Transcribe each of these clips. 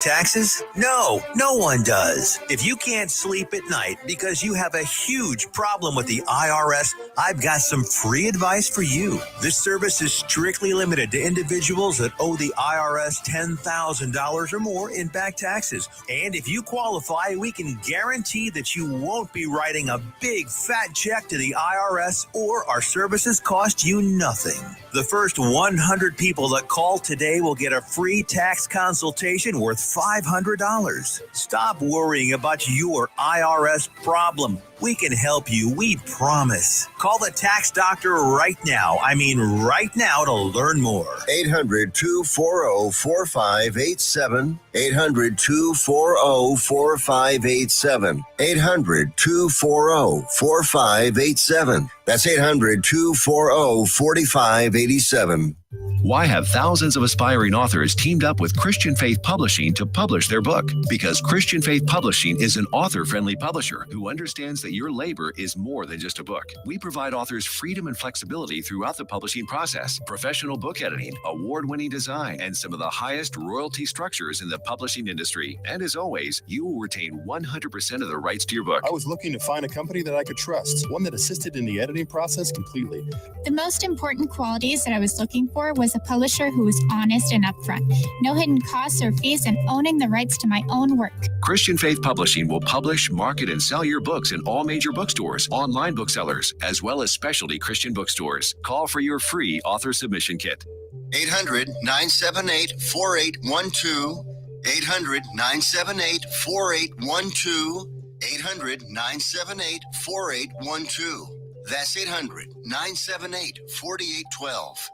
Taxes? No, no one does. If you can't sleep at night because you have a huge problem with the IRS, I've got some free advice for you. This service is strictly limited to individuals that owe the IRS $10,000 or more in back taxes. And if you qualify, we can guarantee that you won't be writing a big fat check to the IRS, or our services cost you nothing. The first 100 people that call today will get a free tax consultation worth $500. Stop worrying about your IRS problem. We can help you, we promise. Call the tax doctor right now. I mean right now, to learn more. 800-240-4587. 800-240-4587. 800-240-4587. That's 800-240-4587. Why have thousands of aspiring authors teamed up with Christian Faith Publishing to publish their book? Because Christian Faith Publishing is an author-friendly publisher who understands that your labor is more than just a book. We provide authors freedom and flexibility throughout the publishing process, professional book editing, award-winning design, and some of the highest royalty structures in the publishing industry. And as always, you will retain 100% of the rights to your book. I was looking to find a company that I could trust, one that assisted in the editing process completely. The most important qualities that I was looking for was a publisher who was honest and upfront, no hidden costs or fees, and owning the rights to my own work. Christian Faith Publishing will publish, market, and sell your books in all major bookstores, online booksellers, as well as specialty Christian bookstores. Call for your free author submission kit. 800-978-4812. 800-978-4812. 800-978-4812. That's 800-978-4812.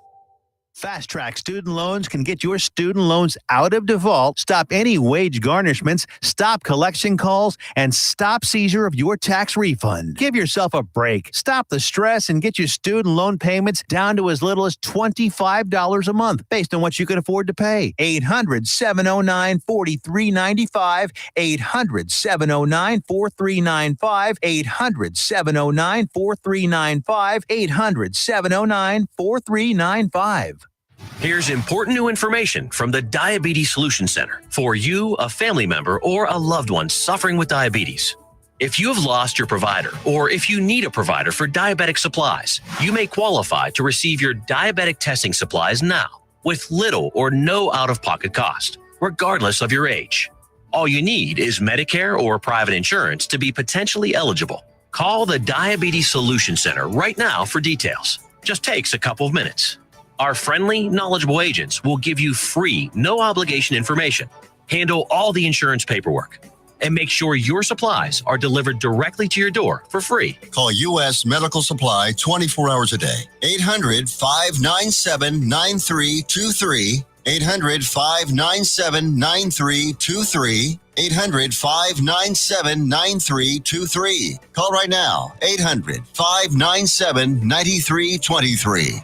Fast Track Student Loans can get your student loans out of default, stop any wage garnishments, stop collection calls, and stop seizure of your tax refund. Give yourself a break. Stop the stress and get your student loan payments down to as little as $25 a month based on what you can afford to pay. 800-709-4395. 800-709-4395. 800-709-4395. 800-709-4395. Here's important new information from the Diabetes Solution Center for you, a family member, or a loved one suffering with diabetes. If you have lost your provider, or if you need a provider for diabetic supplies, you may qualify to receive your diabetic testing supplies now with little or no out-of-pocket cost, regardless of your age. All you need is Medicare or private insurance to be potentially eligible. Call the Diabetes Solution Center right now for details. Just takes a couple of minutes. Our friendly, knowledgeable agents will give you free, no-obligation information, handle all the insurance paperwork, and make sure your supplies are delivered directly to your door for free. Call U.S. Medical Supply 24 hours a day. 800-597-9323. 800-597-9323. 800-597-9323. Call right now. 800-597-9323.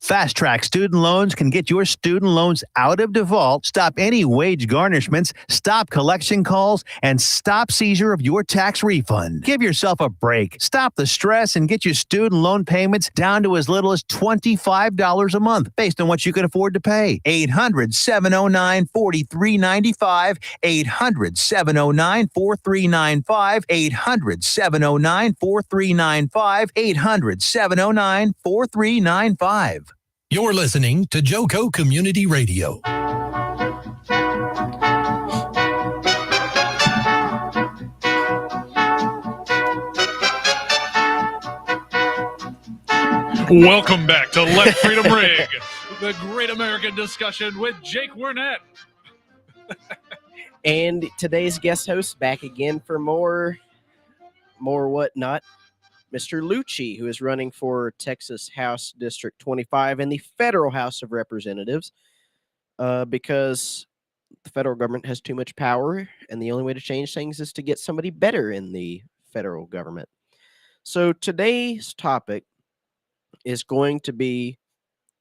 Fast Track Student Loans can get your student loans out of default, stop any wage garnishments, stop collection calls, and stop seizure of your tax refund. Give yourself a break. Stop the stress and get your student loan payments down to as little as $25 a month based on what you can afford to pay. 800-709-4395. 800-709-4395. 800-709-4395. 800-709-4395. You're listening to Joco Community Radio. Welcome back to Let Freedom Ring, the great American discussion with Jake Wernette. And today's guest host back again for more whatnot. Mr. Lucci, who is running for Texas House District 25 in the Federal House of Representatives, because the federal government has too much power, and the only way to change things is to get somebody better in the federal government. So today's topic is going to be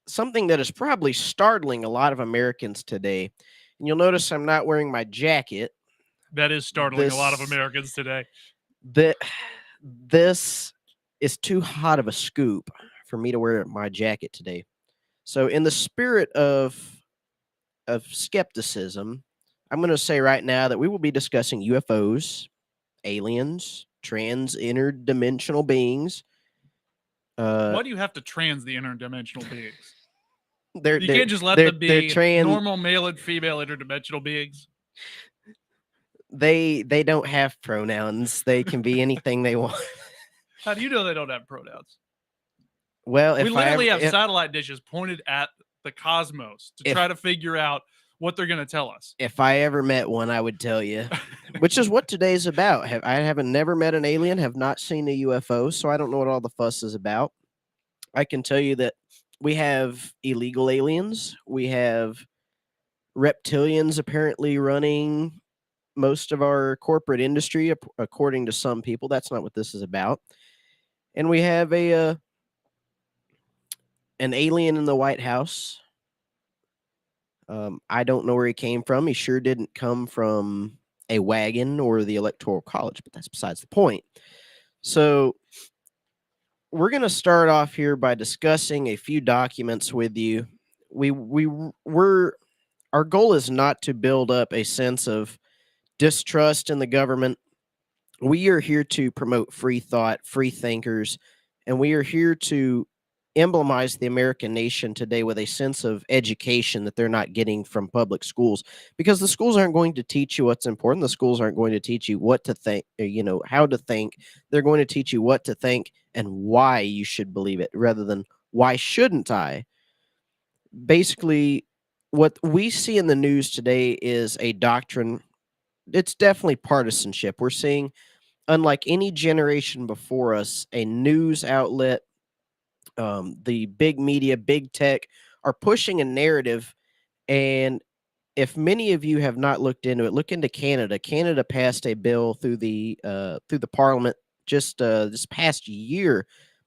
something that is probably startling a lot of Americans today. And you'll notice I'm not wearing my jacket. That is startling a lot of Americans today. This is too hot of a scoop for me to wear my jacket today. So in the spirit of of skepticism, I'm going to say right now that we will be discussing UFOs, aliens, trans interdimensional beings. Why do you have to trans the interdimensional beings? They're, You they're, can't just let they're, them they're be trans. normal male and female interdimensional beings. They don't have pronouns. They can be anything they want. How do you know they don't have pronouns? Well, we literally have satellite dishes pointed at the cosmos to try to figure out what they're going to tell us. If I ever met one, I would tell you, which is what today's about. I haven't never met an alien, have not seen a UFO, so I don't know what all the fuss is about. I can tell you that we have illegal aliens. We have reptilians apparently running most of our corporate industry, according to some people. That's not what this is about. And we have an alien in the White House. I don't know where he came from. He sure didn't come from a wagon or the Electoral College, but that's besides the point. So we're going to start off here by discussing a few documents with you. Our goal is not to build up a sense of distrust in the government. We are here to promote free thought, free thinkers, and we are here to emblemize the American nation today with a sense of education that they're not getting from public schools, because the schools aren't going to teach you what's important. The schools aren't going to teach you what to think, how to think. They're going to teach you what to think and why you should believe it rather than why shouldn't I. Basically, what we see in the news today is a doctrine. It's definitely partisanship. We're seeing, unlike any generation before us, a news outlet, the big media, big tech are pushing a narrative. And if many of you have not looked into it, look into Canada. Canada passed a bill through the Parliament just this past year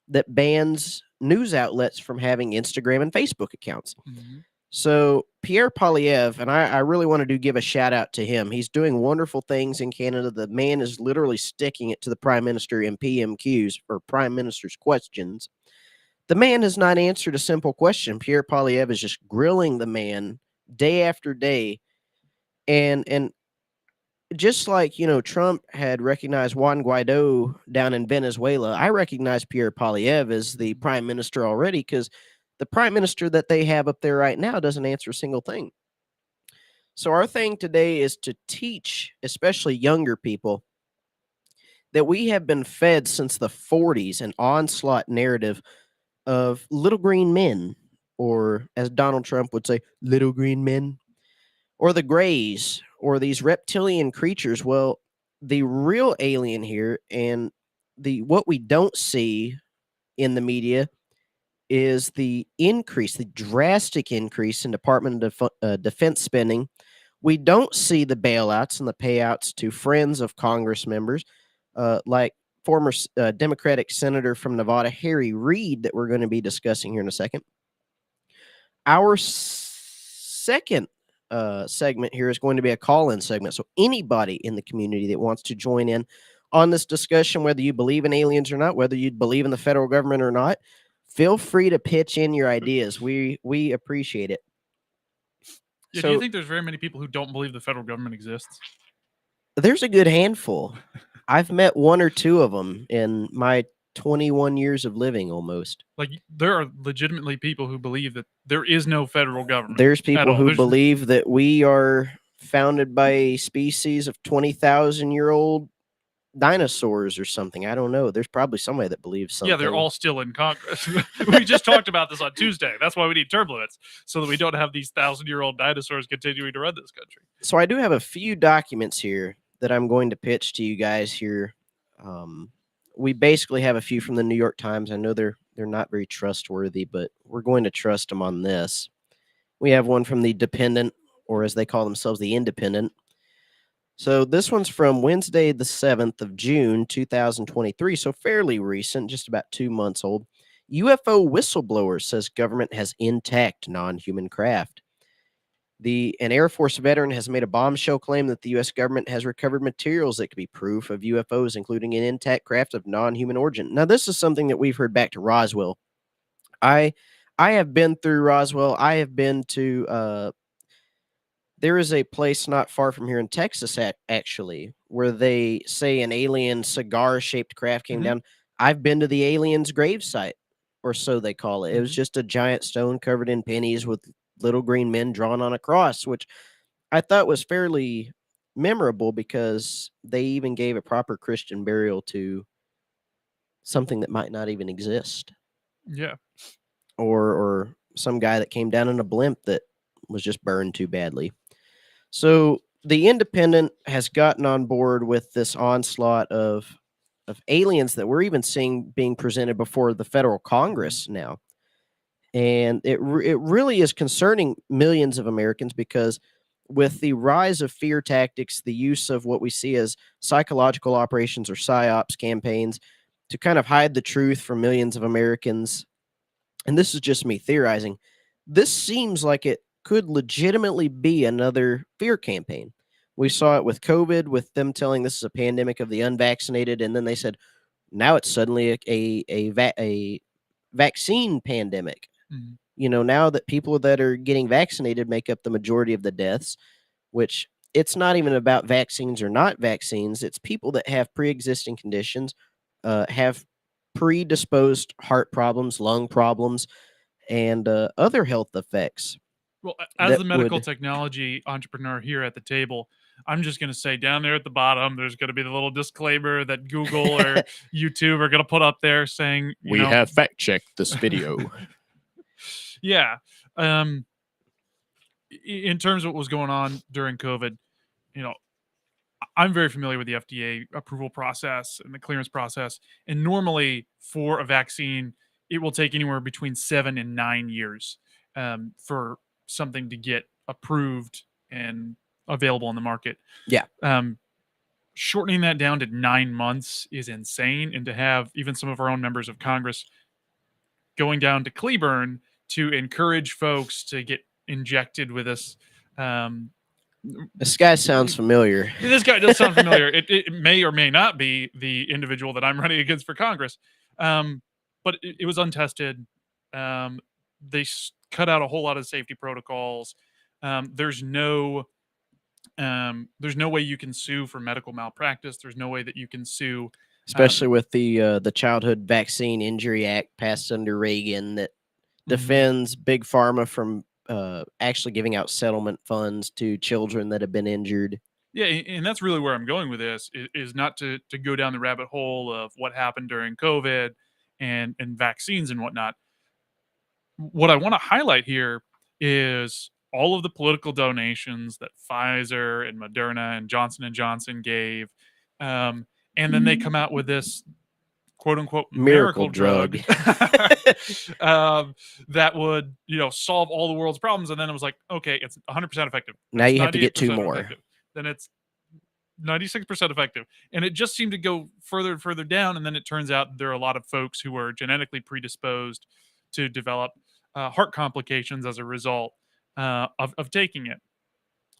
that bans news outlets from having Instagram and Facebook accounts. Mm-hmm. So Pierre Poilievre, and I really want to give a shout out to him. He's doing wonderful things in Canada. The man is literally sticking it to the Prime Minister in PMQs, or Prime Minister's questions. The man has not answered a simple question. Pierre Poilievre is just grilling the man day after day. And just like, Trump had recognized Juan Guaido down in Venezuela, I recognize Pierre Poilievre as the prime minister already, because the prime minister that they have up there right now doesn't answer a single thing. So our thing today is to teach, especially younger people, that we have been fed since the 40s an onslaught narrative of little green men, or as Donald Trump would say, little green men, or the Greys, or these reptilian creatures. Well, the real alien here, and what we don't see in the media, is the drastic increase in Department of Defense spending. We don't see the bailouts and the payouts to friends of Congress members, like former Democratic Senator from Nevada, Harry Reid, that we're going to be discussing here in a second. Our second segment here is going to be a call-in segment. So anybody in the community that wants to join in on this discussion, whether you believe in aliens or not, whether you believe in the federal government or not, feel free to pitch in your ideas. We appreciate it. Yeah, do you think there's very many people who don't believe the federal government exists? There's a good handful. I've met one or two of them in my 21 years of living almost. Like, there are legitimately people who believe that there is no federal government. There's people who believe that we are founded by a species of 20,000-year-old dinosaurs or something. I don't know. There's probably somebody that believes something. Yeah, they're all still in Congress. We just talked about this on Tuesday. That's why we need term limits, so that we don't have these 1,000-year-old dinosaurs continuing to run this country. So I do have a few documents here that I'm going to pitch to you guys here. We basically have a few from the New York Times. I know they're not very trustworthy, but we're going to trust them on this. We have one from the Dependent, or as they call themselves, the Independent. So this one's from Wednesday, the 7th of June, 2023. So fairly recent, just about 2 months old. UFO whistleblower says government has intact non-human craft. An Air Force veteran has made a bombshell claim that the U.S. government has recovered materials that could be proof of UFOs, including an intact craft of non-human origin. Now, this is something that we've heard back to Roswell. I have been through Roswell. I have been to There is a place not far from here in Texas, actually, where they say an alien cigar-shaped craft came down. I've been to the alien's gravesite, or so they call it. It was just a giant stone covered in pennies with little green men drawn on a cross, which I thought was fairly memorable because they even gave a proper Christian burial to something that might not even exist, Yeah. or some guy that came down in a blimp that was just burned too badly. So the Independent has gotten on board with this onslaught of aliens that we're even seeing being presented before the federal Congress now. And it really is concerning millions of Americans because with the rise of fear tactics, the use of what we see as psychological operations or psyops campaigns to kind of hide the truth from millions of Americans, and this is just me theorizing, this seems like it could legitimately be another fear campaign. We saw it with COVID, with them telling this is a pandemic of the unvaccinated, and then they said now it's suddenly a vaccine pandemic. You know, now that people that are getting vaccinated make up the majority of the deaths, which it's not even about vaccines or not vaccines. It's people that have pre-existing conditions, have predisposed heart problems, lung problems, and other health effects. Well, as that the medical would- technology entrepreneur here at the table, I'm just going to say down there at the bottom, there's going to be the little disclaimer that Google or YouTube are going to put up there saying, We have fact checked this video. Yeah. In terms of what was going on during COVID, you know, I'm very familiar with the FDA approval process and the clearance process. And normally for a vaccine, it will take anywhere between 7 and 9 years for something to get approved and available on the market. Yeah. Shortening that down to 9 months is insane. And to have even some of our own members of Congress going down to Cleburne to encourage folks to get injected with this. This guy sounds familiar. This guy does sound familiar. It may or may not be the individual that I'm running against for Congress. But it was untested. They cut out a whole lot of safety protocols. There's no way you can sue for medical malpractice. There's no way that you can sue, Especially with the Childhood Vaccine Injury Act passed under Reagan that defends Big Pharma from actually giving out settlement funds to children that have been injured. Yeah, and that's really where I'm going with this, is not to go down the rabbit hole of what happened during COVID and vaccines and whatnot. What I want to highlight here is all of the political donations that Pfizer and Moderna and Johnson & Johnson gave. And then they come out with this quote unquote miracle drug that would, solve all the world's problems. And then it was like, okay, it's 100% effective. Now It's you have to get 2 98% more. effective. Then it's 96% effective. And it just seemed to go further and further down. And then it turns out there are a lot of folks who are genetically predisposed to develop heart complications as a result of taking it.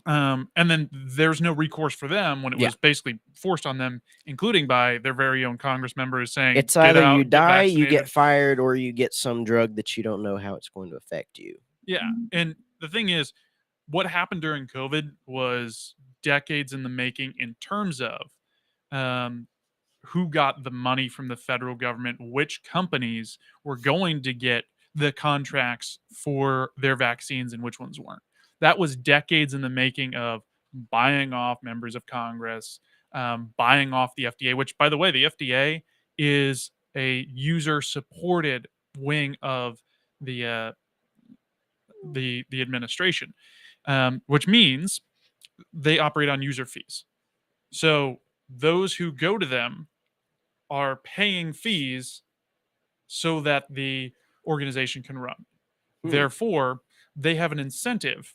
And then there's no recourse for them when it was basically forced on them, including by their very own Congress members saying, It's "Get either out, you get die, you vaccinated." get fired, or you get some drug that you don't know how it's going to affect you. Yeah. And the thing is, what happened during COVID was decades in the making in terms of who got the money from the federal government, which companies were going to get the contracts for their vaccines and which ones weren't. That was decades in the making of buying off members of Congress, buying off the FDA, which, by the way, the FDA is a user-supported wing of the administration, which means they operate on user fees. So those who go to them are paying fees so that the organization can run. Therefore, they have an incentive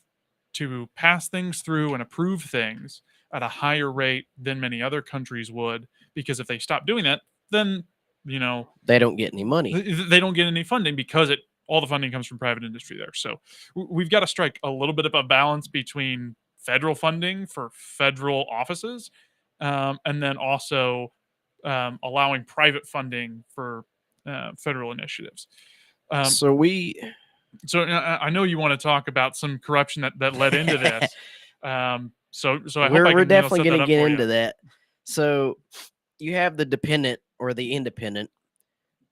to pass things through and approve things at a higher rate than many other countries would, because if they stop doing that, then they don't get any money. They don't get any funding because all the funding comes from private industry there. So we've got to strike a little bit of a balance between federal funding for federal offices, and then also allowing private funding for federal initiatives. So I know you want to talk about some corruption that led into this. So I hope I We're can definitely set that going to up get for into you. that. So you have the dependent or the independent,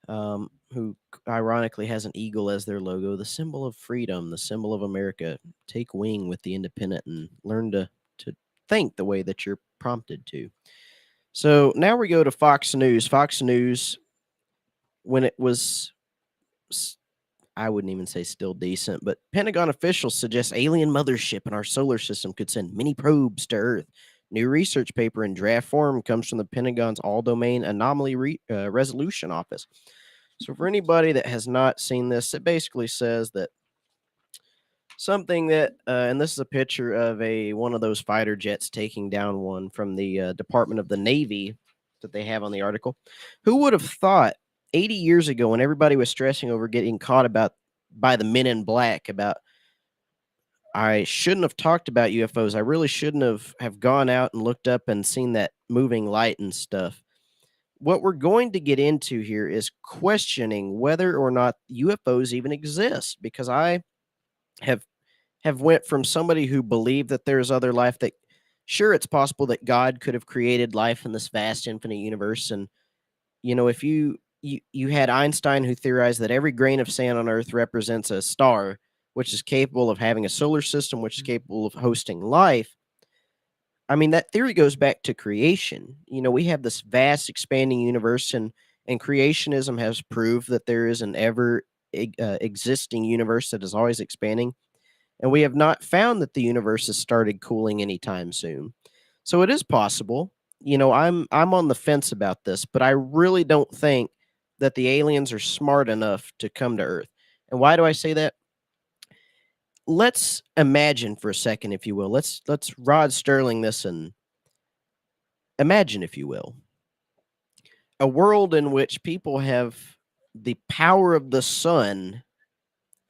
who ironically has an eagle as their logo, the symbol of freedom, the symbol of America. Take wing with the independent and learn to think the way that you're prompted to. So now we go to Fox News. Fox News, when it was, I wouldn't even say still decent, but Pentagon officials suggest alien mothership in our solar system could send mini probes to Earth. New research paper in draft form comes from the Pentagon's All-Domain Anomaly Resolution Office. So for anybody that has not seen this, it basically says that something that, and this is a picture of one of those fighter jets taking down one from the Department of the Navy that they have on the article. Who would have thought 80 years ago, when everybody was stressing over getting caught by the men in black, about I shouldn't have talked about UFOs. I really shouldn't have gone out and looked up and seen that moving light and stuff. What we're going to get into here is questioning whether or not UFOs even exist, because I have went from somebody who believed that there's other life, that sure, it's possible that God could have created life in this vast infinite universe. And if you had Einstein, who theorized that every grain of sand on Earth represents a star, which is capable of having a solar system, which is capable of hosting life. I mean, that theory goes back to creation. We have this vast expanding universe, and creationism has proved that there is an ever existing universe that is always expanding. And we have not found that the universe has started cooling anytime soon. So it is possible. I'm on the fence about this, but I really don't think that the aliens are smart enough to come to Earth. And why do I say that? Let's imagine for a second, if you will. Let's Rod Sterling this, and imagine, if you will, a world in which people have the power of the sun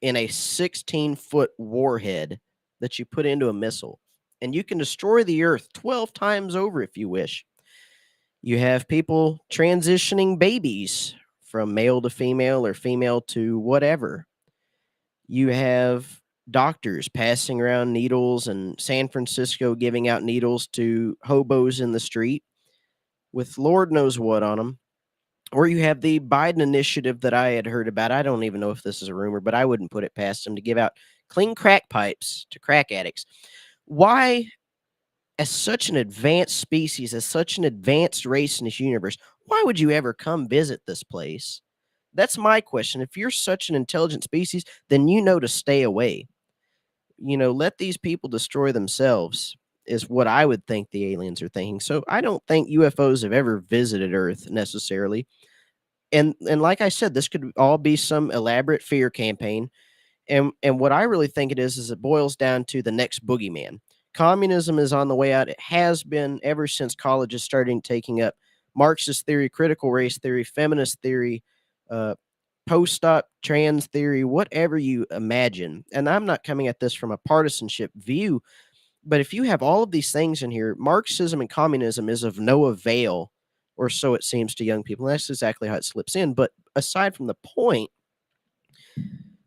in a 16-foot warhead that you put into a missile, and you can destroy the Earth 12 times over if you wish. You have people transitioning babies from male to female or female to whatever. You have doctors passing around needles, and San Francisco giving out needles to hobos in the street with Lord knows what on them. Or you have the Biden initiative that I had heard about. I don't even know if this is a rumor, but I wouldn't put it past them to give out clean crack pipes to crack addicts. Why, as such an advanced species, as such an advanced race in this universe, why would you ever come visit this place? That's my question. If you're such an intelligent species, then you know to stay away. Let these people destroy themselves, is what I would think the aliens are thinking. So I don't think UFOs have ever visited Earth necessarily. And like I said, this could all be some elaborate fear campaign. And what I really think it is it boils down to the next boogeyman. Communism is on the way out. It has been ever since colleges started taking up Marxist theory, critical race theory, feminist theory, post-op trans theory, whatever you imagine. And I'm not coming at this from a partisanship view, but if you have all of these things in here, Marxism and communism is of no avail, or so it seems to young people. And that's exactly how it slips in. But aside from the point,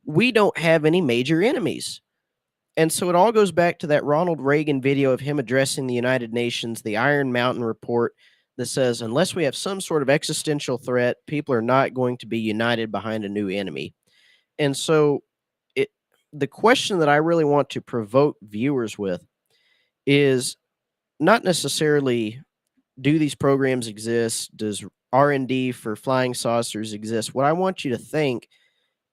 we don't have any major enemies. And so it all goes back to that Ronald Reagan video of him addressing the United Nations, the Iron Mountain report, that says, unless we have some sort of existential threat, people are not going to be united behind a new enemy. And so the question that I really want to provoke viewers with is not necessarily, do these programs exist? Does R&D for flying saucers exist? What I want you to think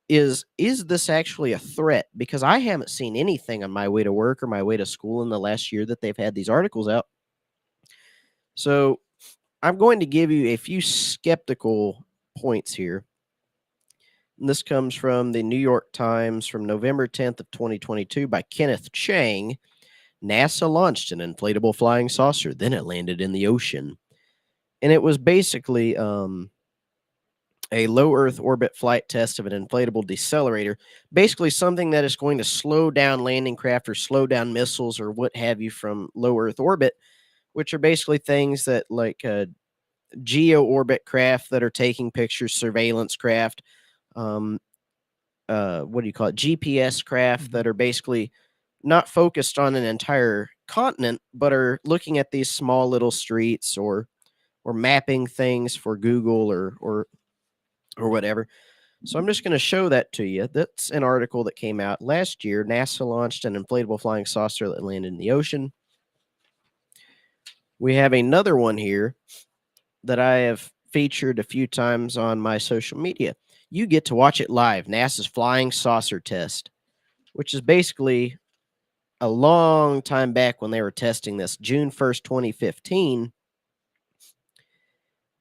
is this actually a threat? Because I haven't seen anything on my way to work or my way to school in the last year that they've had these articles out. So I'm going to give you a few skeptical points here. And this comes from the New York Times from November 10th of 2022 by Kenneth Chang. NASA launched an inflatable flying saucer, then it landed in the ocean. And it was basically a low Earth orbit flight test of an inflatable decelerator, basically something that is going to slow down landing craft or slow down missiles or what have you from low Earth orbit, which are basically things that like geo orbit craft that are taking pictures, surveillance craft, what do you call it? GPS craft that are basically not focused on an entire continent, but are looking at these small little streets or mapping things for Google or whatever. So I'm just going to show that to you. That's an article that came out last year. NASA launched an inflatable flying saucer that landed in the ocean. We have another one here that I have featured a few times on my social media. You get to watch it live, NASA's flying saucer test, which is basically a long time back when they were testing this, June 1st, 2015.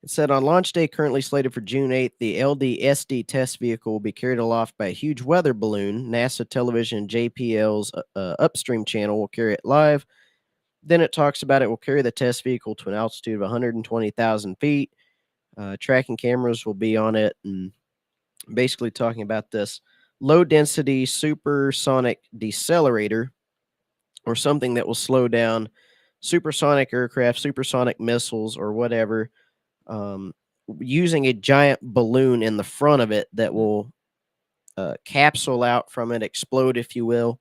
It said on launch day currently slated for June 8th, the LD-SD test vehicle will be carried aloft by a huge weather balloon. NASA television JPL's upstream channel will carry it live. Then it talks about it will carry the test vehicle to an altitude of 120,000 feet. Tracking cameras will be on it, and basically talking about this low-density supersonic decelerator, or something that will slow down supersonic aircraft, supersonic missiles, or whatever, using a giant balloon in the front of it that will capsule out from it, explode, if you will.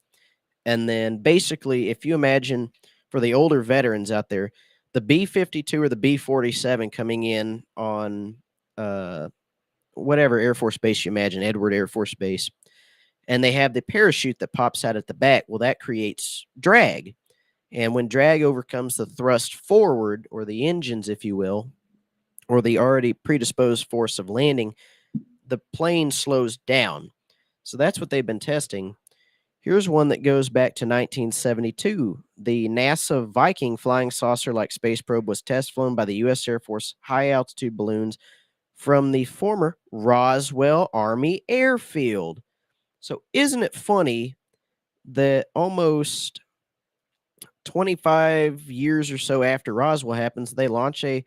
And then basically, if you imagine for the older veterans out there, the B-52 or the B-47 coming in on whatever Air Force base you imagine, Edward Air Force Base, and they have the parachute that pops out at the back. Well, that creates drag. And when drag overcomes the thrust forward, or the engines, if you will, or the already predisposed force of landing, the plane slows down. So that's what they've been testing. Here's one that goes back to 1972. The NASA Viking flying saucer-like space probe was test flown by the U.S. Air Force high-altitude balloons from the former Roswell Army Airfield. So isn't it funny that almost 25 years or so after Roswell happens, they launch a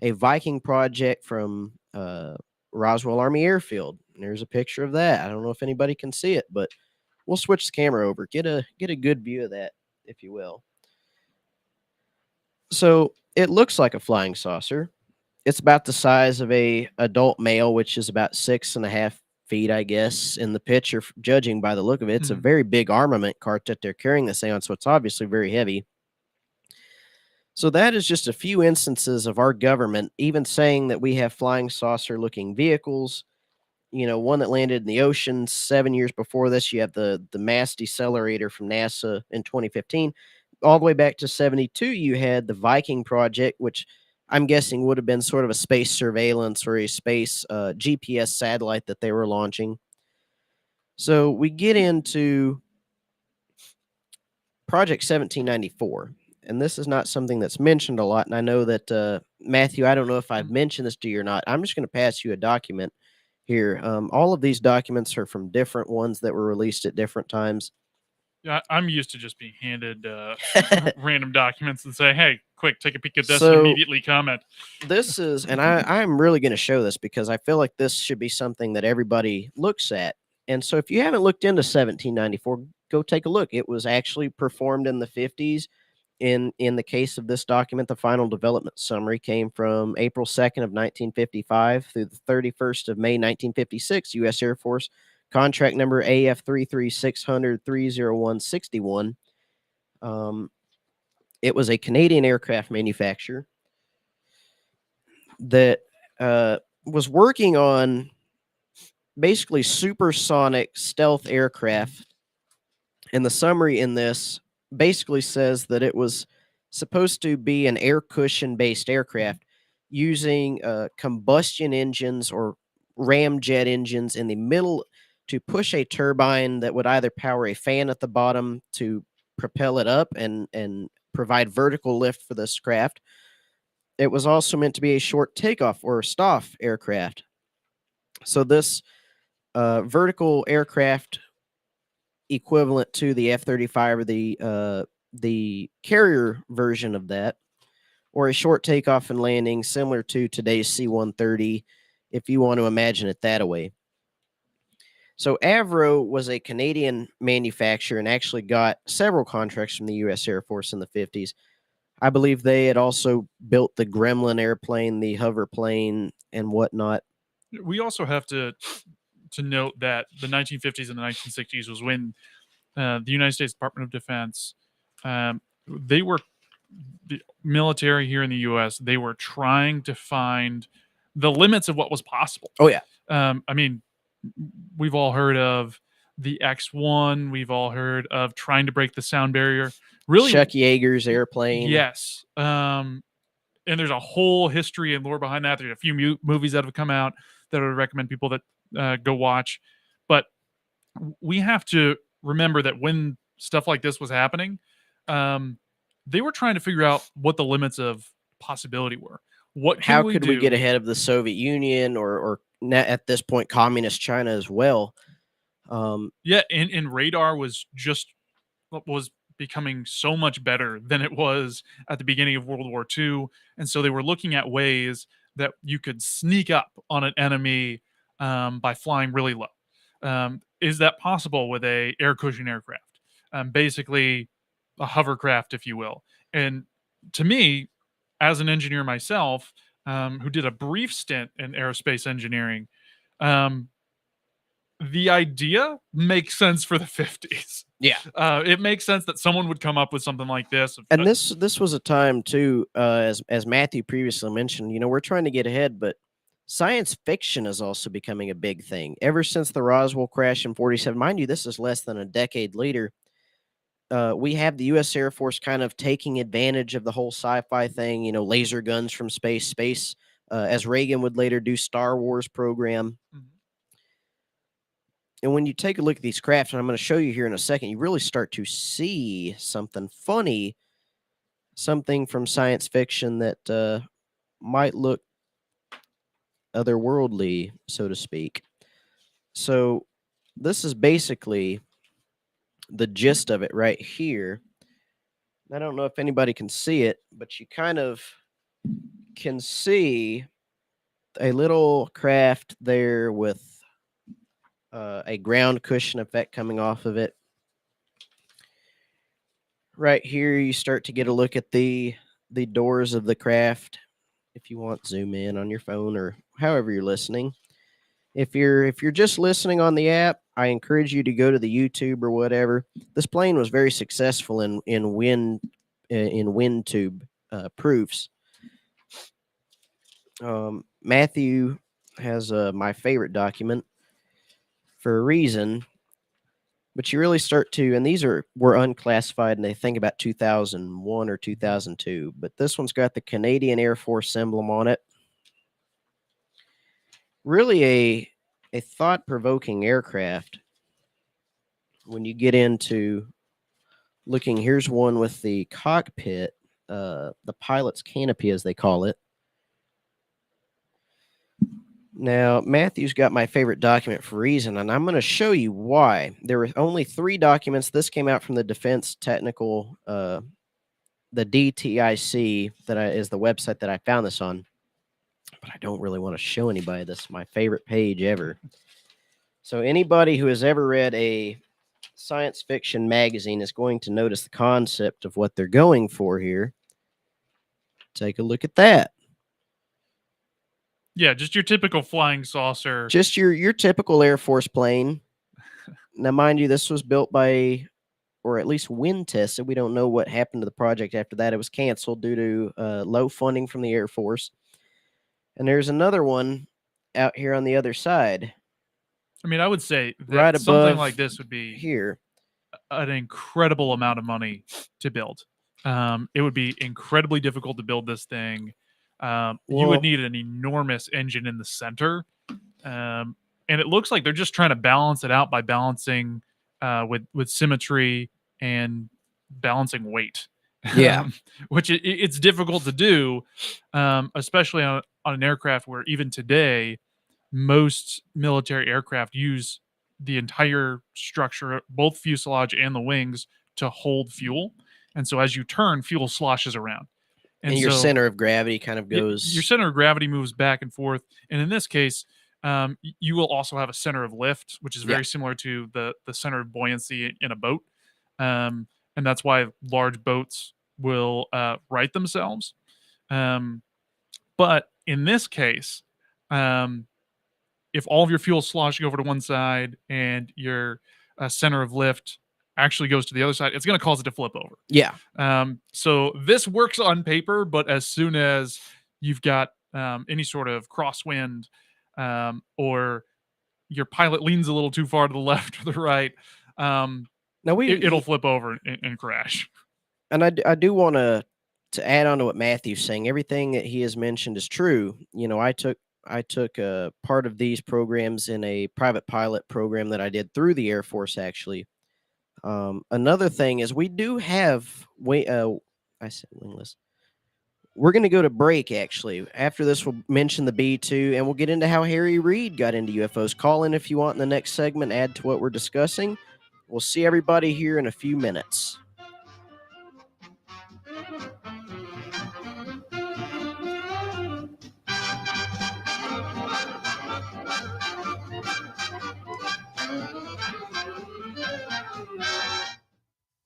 Viking project from Roswell Army Airfield. And there's a picture of that. I don't know if anybody can see it, but we'll switch the camera over. Get a good view of that, if you will. So it looks like a flying saucer. It's about the size of a adult male, which is about 6.5 feet, I guess, in the picture, judging by the look of it. It's a very big armament cart that they're carrying this on, so it's obviously very heavy. So that is just a few instances of our government even saying that we have flying saucer-looking vehicles. You know, one that landed in the ocean 7 years before this. You have the mass decelerator from NASA in 2015. All the way back to 72, you had the Viking project, which I'm guessing would have been sort of a space surveillance or a space GPS satellite that they were launching. So we get into Project 1794. And this is not something that's mentioned a lot. And I know that, Matthew, I don't know if I've mentioned this to you or not. I'm just going to pass you a document here. All of these documents are from different ones that were released at different times. Yeah, I'm used to just being handed random documents and say, hey, quick, take a peek at this So, and immediately comment. This is, and I'm really going to show this because I feel like this should be something that everybody looks at. And so if you haven't looked into 1794, go take a look. It was actually performed in the 50s. In the case of this document, the final development summary came from April 2nd of 1955 through the 31st of May 1956, U.S. Air Force, contract number AF 33600-30161. It was a Canadian aircraft manufacturer that was working on basically supersonic stealth aircraft. And the summary in this basically says that it was supposed to be an air cushion based aircraft using combustion engines or ramjet engines in the middle to push a turbine that would either power a fan at the bottom to propel it up and provide vertical lift for this craft. It was also meant to be a short takeoff or STOF aircraft. So this vertical aircraft equivalent to the F-35 or the carrier version of that, or a short takeoff and landing similar to today's C-130, if you want to imagine it that way. So Avro was a Canadian manufacturer and actually got several contracts from the U.S. Air Force in the 50s. I believe they had also built the Gremlin airplane, the hover plane, and whatnot. We also have to note that the 1950s and the 1960s was when the United States Department of Defense, they were the military here in the U.S. They were trying to find the limits of what was possible. Oh yeah. I mean, we've all heard of the X-1. We've all heard of trying to break the sound barrier. Really, Chuck Yeager's airplane. yes. And there's a whole history and lore behind that. There's a few movies that have come out that I would recommend people that go watch. But we have to remember that when stuff like this was happening, they were trying to figure out what the limits of possibility were. How could we get ahead of the Soviet Union or at this point communist China as well? Yeah, and radar was becoming so much better than it was at the beginning of World War II, and so they were looking at ways that you could sneak up on an enemy by flying really low. Is that possible with a air cushion aircraft? Basically, a hovercraft, if you will. And to me, as an engineer myself, who did a brief stint in aerospace engineering, the idea makes sense for the 50s. Yeah. It makes sense that someone would come up with something like this. And this was a time too, as Matthew previously mentioned, we're trying to get ahead, but science fiction is also becoming a big thing. Ever since the Roswell crash in 47, mind you, this is less than a decade later. We have the U.S. Air Force kind of taking advantage of the whole sci-fi thing, laser guns from space, as Reagan would later do Star Wars program. Mm-hmm. And when you take a look at these crafts, and I'm going to show you here in a second, you really start to see something funny, something from science fiction that might look otherworldly, so to speak. So this is basically the gist of it right here. I don't know if anybody can see it, but you kind of can see a little craft there with a ground cushion effect coming off of it. Right here, you start to get a look at the doors of the craft. If you want, zoom in on your phone or however you're listening. If you're just listening on the app, I encourage you to go to the YouTube or whatever. This plane was very successful in wind tube proofs. Matthew has my favorite document for a reason, but you really start to, and these were unclassified, and they think about 2001 or 2002. But this one's got the Canadian Air Force emblem on it. Really a thought-provoking aircraft when you get into looking. Here's one with the cockpit, the pilot's canopy, as they call it. Now, Matthew's got my favorite document for a reason, and I'm going to show you why. There were only 3 documents. This came out from the Defense Technical, the DTIC, is the website that I found this on. But I don't really want to show anybody. This is my favorite page ever. So anybody who has ever read a science fiction magazine is going to notice the concept of what they're going for here. Take a look at that. Yeah, just your typical flying saucer. Just your typical Air Force plane. Now, mind you, this was built by, or at least wind tested. We don't know what happened to the project after that. It was canceled due to low funding from the Air Force. And there's another one out here on the other side. I mean, I would say that right something like this would be here an incredible amount of money to build. It would be incredibly difficult to build this thing. You would need an enormous engine in the center. And it looks like they're just trying to balance it out by balancing with symmetry and balancing weight. Yeah. Which it's difficult to do, especially on an aircraft where even today, most military aircraft use the entire structure, both fuselage and the wings, to hold fuel. And so as you turn, fuel sloshes around. And your center of gravity kind of goes... Your center of gravity moves back and forth. And in this case, you will also have a center of lift, which is very similar to the center of buoyancy in a boat. And that's why large boats will right themselves. But in this case, if all of your fuel is sloshing over to one side and your center of lift actually goes to the other side, it's going to cause it to flip over. Yeah. So this works on paper, but as soon as you've got any sort of crosswind or your pilot leans a little too far to the left or the right, it'll flip over and crash. And I do want to add on to what Matthew's saying. Everything that he has mentioned is true. You know, I took a part of these programs in a private pilot program that I did through the Air Force, actually. Another thing is we do have I said wingless. We're going to go to break, actually. After this, we'll mention the B-2, and we'll get into how Harry Reid got into UFOs. Call in if you want in the next segment, add to what we're discussing. We'll see everybody here in a few minutes.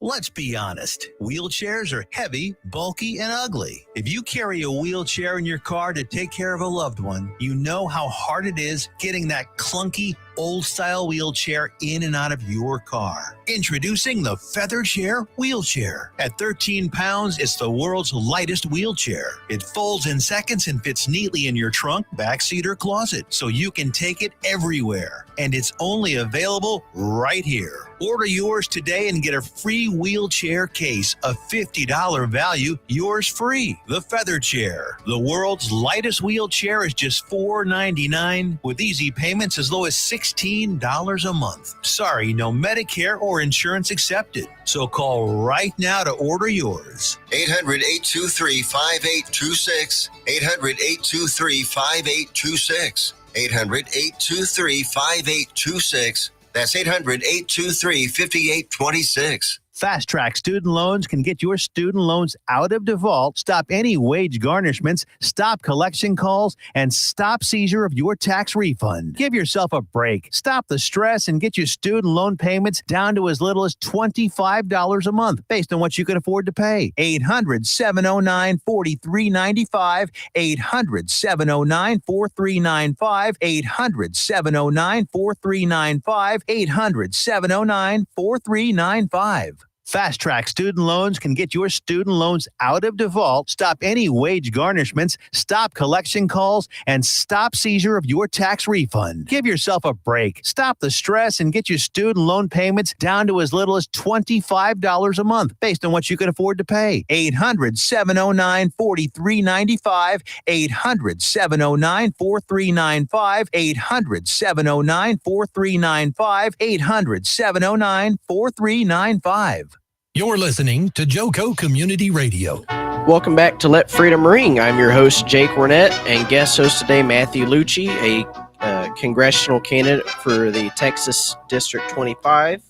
Let's be honest. Wheelchairs are heavy, bulky, and ugly. If you carry a wheelchair in your car to take care of a loved one, you know how hard it is getting that clunky, old-style wheelchair in and out of your car. Introducing the Feather Chair Wheelchair. At 13 pounds, it's the world's lightest wheelchair. It folds in seconds and fits neatly in your trunk, backseat, or closet, so you can take it everywhere. And it's only available right here. Order yours today and get a free wheelchair case, a $50 value, yours free. The Feather Chair, the world's lightest wheelchair, is just $4.99 with easy payments as low as $16 a month. Sorry, no Medicare or insurance accepted. So call right now to order yours. 800-823-5826. 800-823-5826. 800-823-5826. That's 800-823-5826. Fast Track Student Loans can get your student loans out of default, stop any wage garnishments, stop collection calls, and stop seizure of your tax refund. Give yourself a break. Stop the stress and get your student loan payments down to as little as $25 a month based on what you can afford to pay. 800-709-4395. 800-709-4395. 800-709-4395. 800-709-4395. Fast Track Student Loans can get your student loans out of default, stop any wage garnishments, stop collection calls, and stop seizure of your tax refund. Give yourself a break. Stop the stress and get your student loan payments down to as little as $25 a month based on what you can afford to pay. 800-709-4395. 800-709-4395. 800-709-4395. 800-709-4395. You're listening to Joco Community Radio. Welcome back to Let Freedom Ring. I'm your host, Jake Wernette, and guest host today, Matthew Lucci, a congressional candidate for the Texas District 25,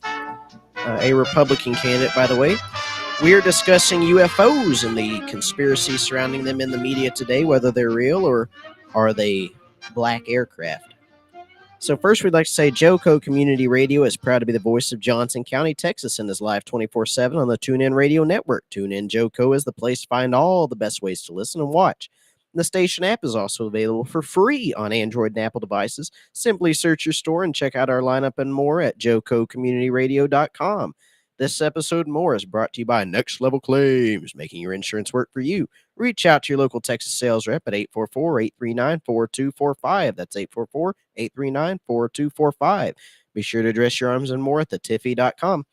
a Republican candidate, by the way. We are discussing UFOs and the conspiracy surrounding them in the media today, whether they're real or are they black aircraft. So first, we'd like to say Joco Community Radio is proud to be the voice of Johnson County, Texas, and is live 24/7 on the TuneIn Radio Network. TuneIn Joco is the place to find all the best ways to listen and watch. The station app is also available for free on Android and Apple devices. Simply search your store and check out our lineup and more at jococommunityradio.com. This episode and more is brought to you by Next Level Claims, making your insurance work for you. Reach out to your local Texas sales rep at 844-839-4245. That's 844-839-4245. Be sure to address your arms and more at thetiffy.com.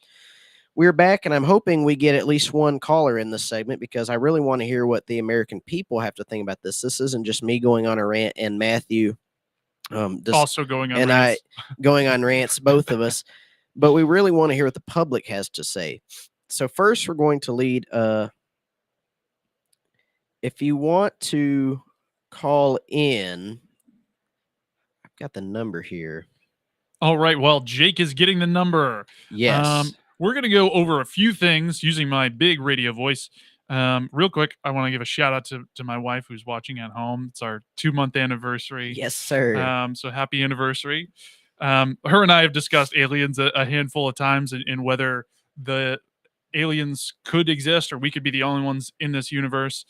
We're back, and I'm hoping we get at least one caller in this segment because I really want to hear what the American people have to think about this. This isn't just me going on a rant and Matthew also going on and rants. going on rants, both of us. But we really want to hear what the public has to say. So first, we're going to lead. If you want to call in, I've got the number here. All right. Well, Jake is getting the number. Yes. We're going to go over a few things using my big radio voice. Real quick, I want to give a shout out to my wife who's watching at home. It's our 2-month anniversary. Yes, sir. So happy anniversary. Her and I have discussed aliens a handful of times and whether the aliens could exist or we could be the only ones in this universe.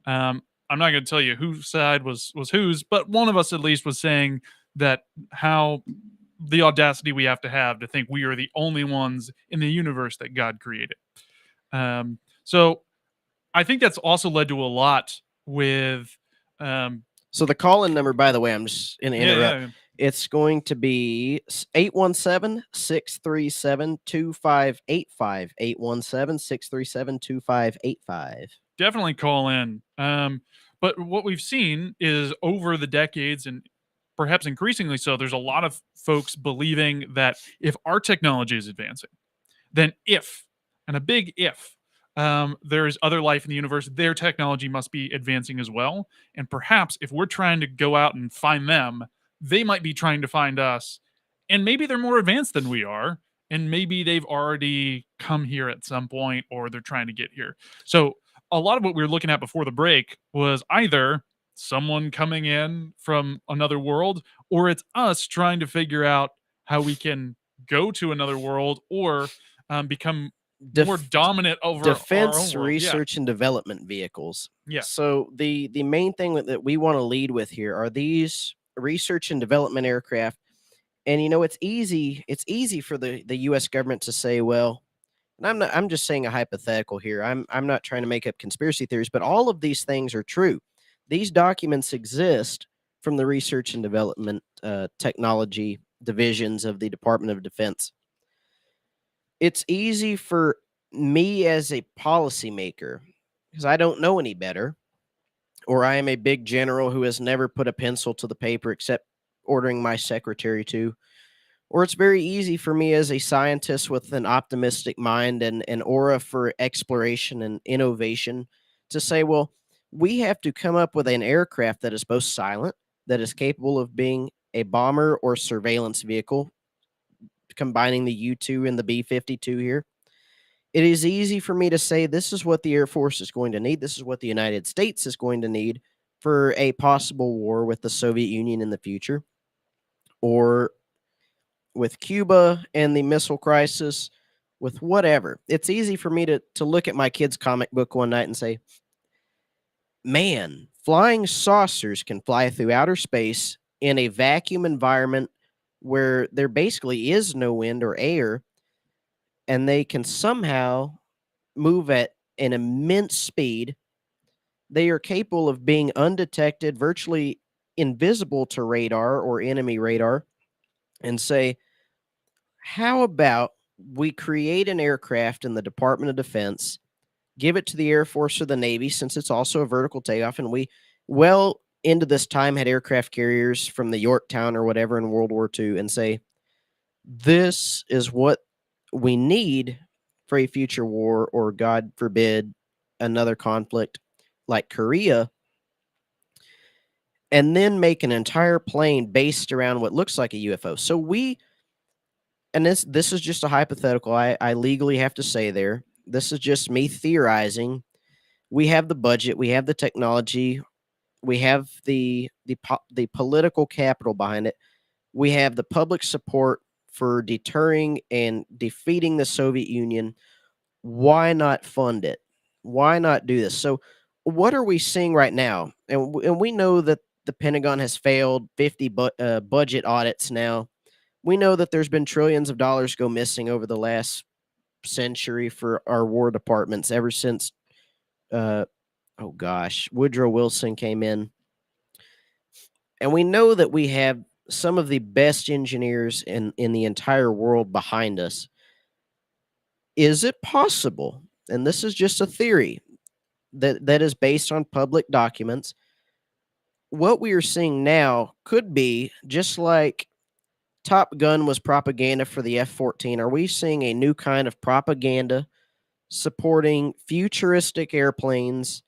I'm not going to tell you whose side was whose, but one of us at least was saying that how the audacity we have to think we are the only ones in the universe that God created. So I think that's also led to a lot with. So the call-in number, by the way, I'm just going to interrupt. Yeah. It's going to be 817-637-2585. 817-637-2585. Definitely call in. But what we've seen is over the decades, and perhaps increasingly so, there's a lot of folks believing that if our technology is advancing, then and a big if, there is other life in the universe, their technology must be advancing as well. And perhaps if we're trying to go out and find them, they might be trying to find us. And maybe they're more advanced than we are. And maybe they've already come here at some point, or they're trying to get here. So a lot of what we were looking at before the break was either someone coming in from another world, or it's us trying to figure out how we can go to another world or become more dominant over defense our own world. research and development vehicles. Yeah. So the main thing that we want to lead with here are these research and development aircraft. And it's easy for the US government to say, well, and I'm just saying a hypothetical here. I'm not trying to make up conspiracy theories, but all of these things are true. These documents exist from the research and development technology divisions of the Department of Defense. It's easy for me as a policymaker, because I don't know any better, or I am a big general who has never put a pencil to the paper except ordering my secretary to, or it's very easy for me as a scientist with an optimistic mind and an aura for exploration and innovation to say, well, we have to come up with an aircraft that is both silent, that is capable of being a bomber or surveillance vehicle, combining the U-2 and the B-52 here. It is easy for me to say this is what the Air Force is going to need. This is what the United States is going to need for a possible war with the Soviet Union in the future, or with Cuba and the missile crisis, with whatever. It's easy for me to look at my kid's comic book one night and say, man, flying saucers can fly through outer space in a vacuum environment where there basically is no wind or air, and they can somehow move at an immense speed. They are capable of being undetected, virtually invisible to radar or enemy radar, and say, how about we create an aircraft in the Department of Defense, give it to the Air Force or the Navy, since it's also a vertical takeoff, and we, well into this time, had aircraft carriers from the Yorktown or whatever in World War II, and say, this is what we need for a future war, or God forbid, another conflict like Korea, and then make an entire plane based around what looks like a UFO. So and this is just a hypothetical. I legally have to say there, this is just me theorizing. We have the budget, we have the technology, we have the political capital behind it. We have the public support for deterring and defeating the Soviet Union. Why not fund it? Why not do this? So what are we seeing right now? And we know that the Pentagon has failed 50 budget audits now. We know that there's been trillions of dollars go missing over the last century for our war departments ever since, Woodrow Wilson came in. And we know that we have some of the best engineers in the entire world behind us. Is it possible, and this is just a theory that is based on public documents, what we are seeing now could be just like Top Gun was propaganda for the F-14. Are we seeing a new kind of propaganda supporting futuristic airplanes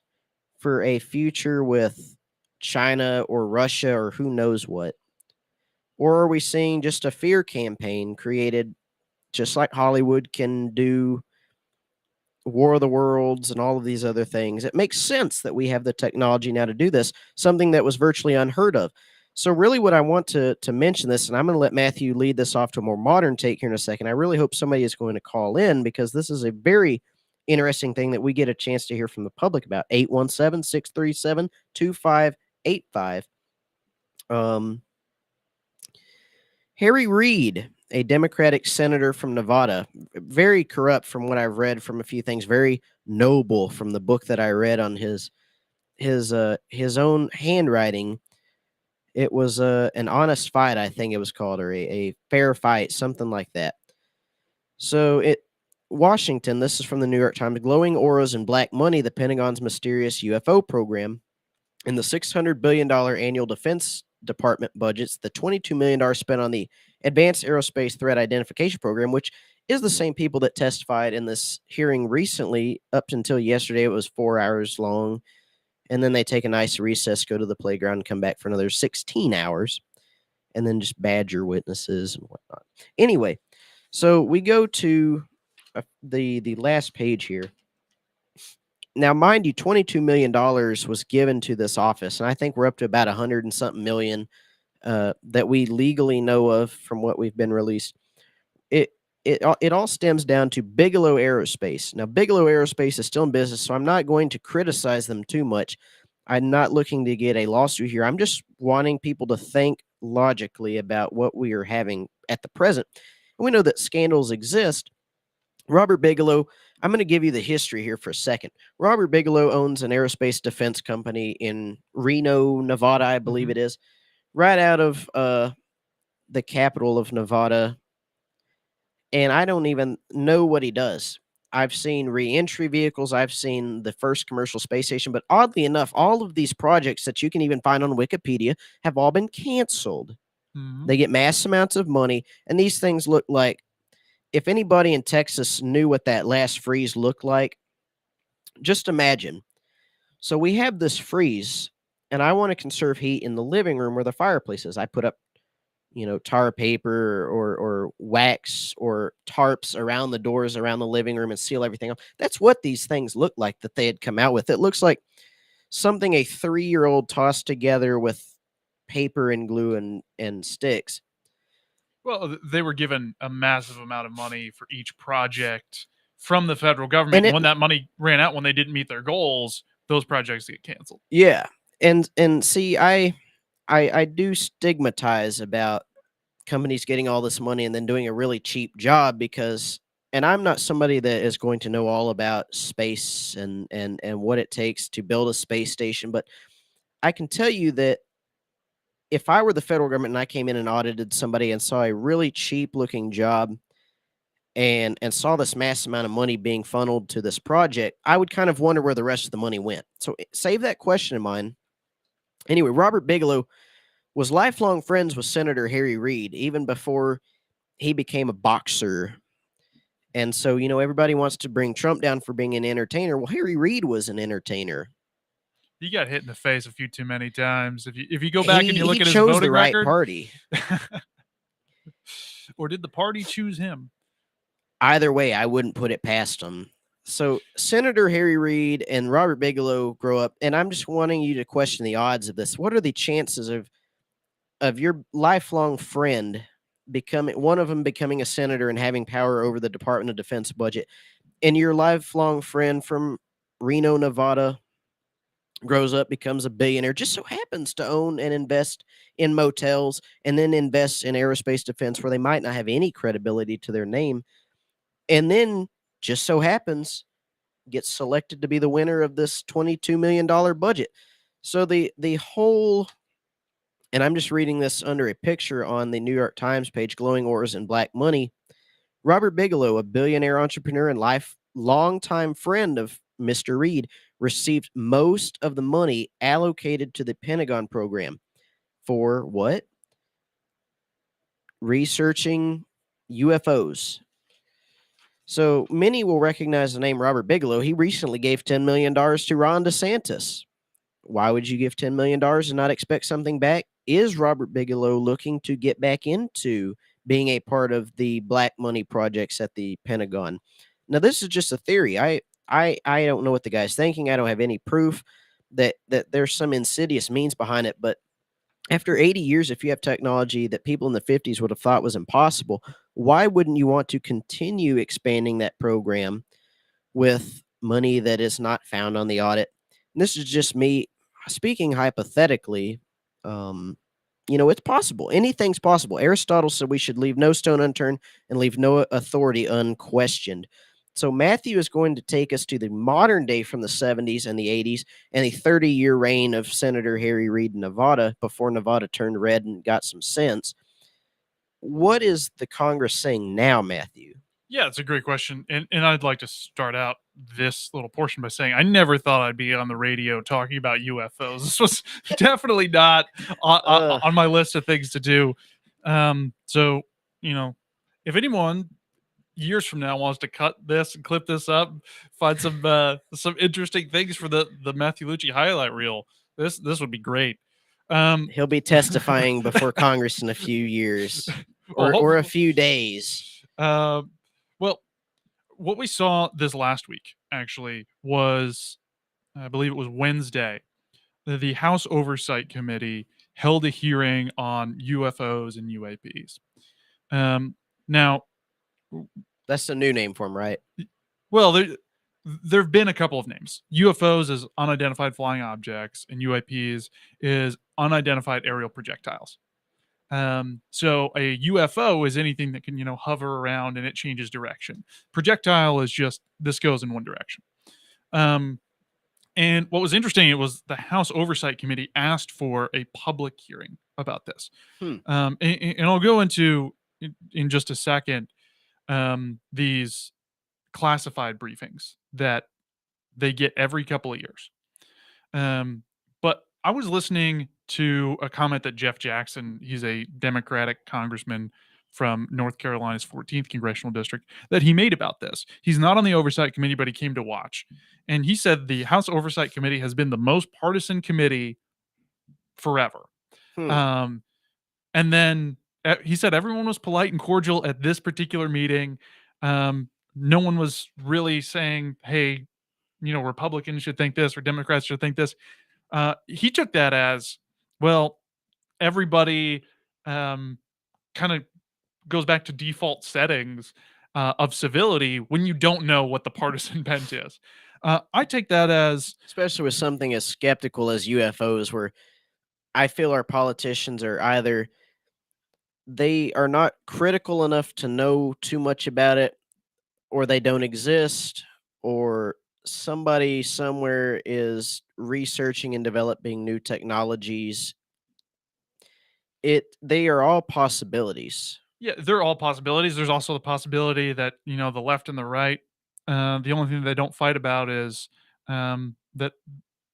for a future with China or Russia or who knows what? Or are we seeing just a fear campaign created just like Hollywood can do War of the Worlds and all of these other things? It makes sense that we have the technology now to do this, something that was virtually unheard of. So really what I want to mention this, and I'm going to let Matthew lead this off to a more modern take here in a second. I really hope somebody is going to call in, because this is a very interesting thing that we get a chance to hear from the public about. 817-637-2585. Harry Reid, a Democratic senator from Nevada, very corrupt from what I've read from a few things, very noble from the book that I read on his own handwriting. It was an honest fight, I think it was called, or a fair fight, something like that. So Washington, this is from the New York Times, glowing auras and black money, the Pentagon's mysterious UFO program. In the $600 billion annual Defense Department budgets, the $22 million spent on the Advanced Aerospace Threat Identification Program, which is the same people that testified in this hearing recently. Up until yesterday, it was 4 hours long. And then they take a nice recess, go to the playground, and come back for another 16 hours, and then just badger witnesses and whatnot. Anyway, so we go to the last page here. Now, mind you, $22 million was given to this office, and I think we're up to about 100 and something million that we legally know of from what we've been released. It all stems down to Bigelow Aerospace. Now, Bigelow Aerospace is still in business, so I'm not going to criticize them too much. I'm not looking to get a lawsuit here. I'm just wanting people to think logically about what we are having at the present. And we know that scandals exist. Robert Bigelow, I'm going to give you the history here for a second. Robert Bigelow owns an aerospace defense company in Reno, Nevada, I believe it is, right out of the capital of Nevada. And I don't even know what he does. I've seen re-entry vehicles. I've seen the first commercial space station. But oddly enough, all of these projects that you can even find on Wikipedia have all been canceled. They get mass amounts of money. And these things look like, if anybody in Texas knew what that last freeze looked like, just imagine. So we have this freeze, and I want to conserve heat in the living room where the fireplace is. I put up, tar paper or wax or tarps around the doors around the living room and seal everything up. That's what these things look like that they had come out with. It looks like something a 3-year-old tossed together with paper and glue and sticks. Well, they were given a massive amount of money for each project from the federal government. And when that money ran out, when they didn't meet their goals, those projects get canceled. Yeah. And see, I do stigmatize about companies getting all this money and then doing a really cheap job because, and I'm not somebody that is going to know all about space and what it takes to build a space station, but I can tell you that if I were the federal government and I came in and audited somebody and saw a really cheap looking job and saw this mass amount of money being funneled to this project, I would kind of wonder where the rest of the money went. So save that question in mind. Anyway, Robert Bigelow was lifelong friends with Senator Harry Reid, even before he became a boxer. And so, everybody wants to bring Trump down for being an entertainer. Well, Harry Reid was an entertainer. He got hit in the face a few too many times. If you go back and you look at his chose voting the right record, party. Or did the party choose him? Either way, I wouldn't put it past him. So Senator Harry Reid and Robert Bigelow grow up, and I'm just wanting you to question the odds of this. What are the chances of your lifelong friend one of them becoming a senator and having power over the Department of Defense budget, and your lifelong friend from Reno, Nevada, grows up, becomes a billionaire, just so happens to own and invest in motels and then invests in aerospace defense where they might not have any credibility to their name, and then just so happens gets selected to be the winner of this $22 million budget. So the whole, and I'm just reading this under a picture on the New York Times page, Glowing Auras and Black Money. Robert Bigelow, a billionaire entrepreneur and longtime friend of Mr. Reid, received most of the money allocated to the Pentagon program for what? Researching UFOs. So many will recognize the name Robert Bigelow. He recently gave $10 million to Ron DeSantis. Why would you give $10 million and not expect something back? Is Robert Bigelow looking to get back into being a part of the black money projects at the Pentagon? Now, this is just a theory. I don't know what the guy's thinking. I don't have any proof that there's some insidious means behind it. But after 80 years, if you have technology that people in the 50s would have thought was impossible, why wouldn't you want to continue expanding that program with money that is not found on the audit? And this is just me speaking hypothetically. It's possible. Anything's possible. Aristotle said we should leave no stone unturned and leave no authority unquestioned. So Matthew is going to take us to the modern day from the 70s and the 80s and the 30-year reign of Senator Harry Reid in Nevada before Nevada turned red and got some sense. What is the Congress saying now, Matthew? Yeah, it's a great question. And I'd like to start out this little portion by saying I never thought I'd be on the radio talking about UFOs. This was definitely not on my list of things to do. So, if anyone years from now wants to cut this and clip this up, find some interesting things for the Matthew Lucci highlight reel, this would be great. He'll be testifying before Congress in a few years Well, or a few days. Well, what we saw this last week actually was, I believe it was Wednesday, the House Oversight Committee held a hearing on UFOs and UAPs. Now, that's a new name for them, right? Well, there have been a couple of names. UFOs is unidentified flying objects, and UAPs is unidentified aerial projectiles. So a UFO is anything that can, hover around and it changes direction. Projectile is just, this goes in one direction. And what was interesting, it was the House Oversight Committee asked for a public hearing about this. And I'll go into, in just a second, these classified briefings that they get every couple of years. But I was listening to a comment that Jeff Jackson, he's a Democratic congressman from North Carolina's 14th congressional district, that he made about this. He's not on the oversight committee, but he came to watch. And he said the House Oversight Committee has been the most partisan committee forever. And then he said everyone was polite and cordial at this particular meeting. No one was really saying, hey, Republicans should think this or Democrats should think this. He took that as, well, everybody kind of goes back to default settings of civility when you don't know what the partisan bent is. I take that as... Especially with something as skeptical as UFOs, where I feel our politicians are either... they are not critical enough to know too much about it, or they don't exist, or somebody somewhere is researching and developing new technologies. They are all possibilities. Yeah, they're all possibilities. There's also the possibility that, the left and the right, the only thing they don't fight about is that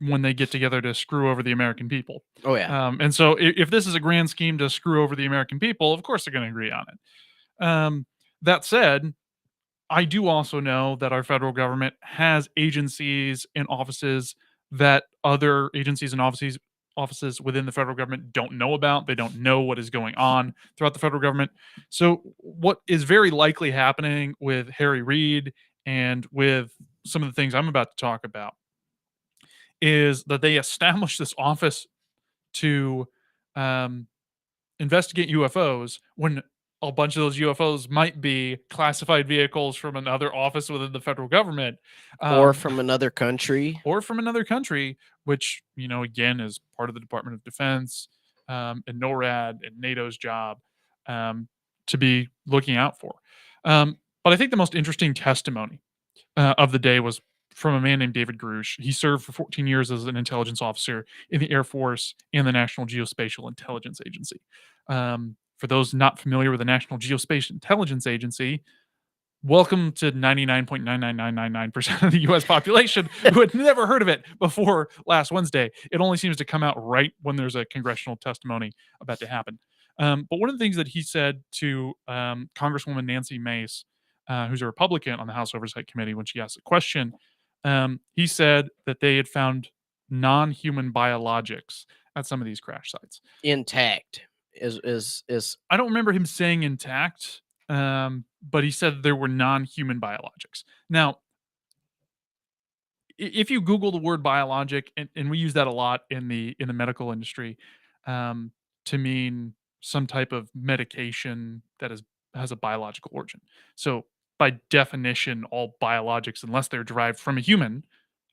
when they get together to screw over the American people. Oh, yeah. And so if this is a grand scheme to screw over the American people, of course they're going to agree on it. That said, I do also know that our federal government has agencies and offices that other agencies and offices within the federal government don't know about. They don't know what is going on throughout the federal government. So what is very likely happening with Harry Reid and with some of the things I'm about to talk about is that they establish this office to investigate UFOs when a bunch of those UFOs might be classified vehicles from another office within the federal government. Or from another country. Which, again, is part of the Department of Defense and NORAD and NATO's job to be looking out for. But I think the most interesting testimony of the day was from a man named David Grush. He served for 14 years as an intelligence officer in the Air Force and the National Geospatial Intelligence Agency. For those not familiar with the National Geospatial Intelligence Agency, welcome to 99.99999% of the U.S. population who had never heard of it before last Wednesday. It only seems to come out right when there's a congressional testimony about to happen. But one of the things that he said to Congresswoman Nancy Mace, who's a Republican on the House Oversight Committee, when she asked a question, he said that they had found non-human biologics at some of these crash sites. Intact. I don't remember him saying intact, but he said there were non-human biologics. Now, if you Google the word biologic, and we use that a lot in the medical industry to mean some type of medication that has a biological origin. So by definition, all biologics, unless they're derived from a human,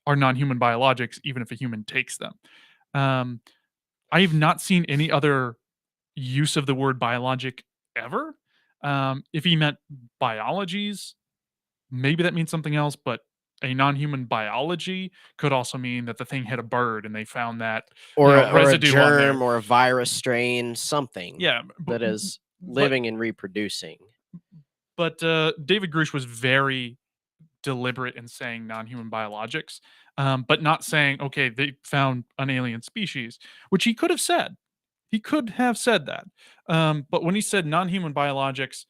are non-human biologics, even if a human takes them. I have not seen any other use of the word biologic ever. If he meant biologies, maybe that means something else, but a non-human biology could also mean that the thing hit a bird and they found that or or a residue on there. germ or a virus strain, something Yeah, that is living and reproducing. But David Grush was very deliberate in saying non-human biologics, but not saying, okay, they found an alien species, which he could have said. He could have said that. But when he said non-human biologics,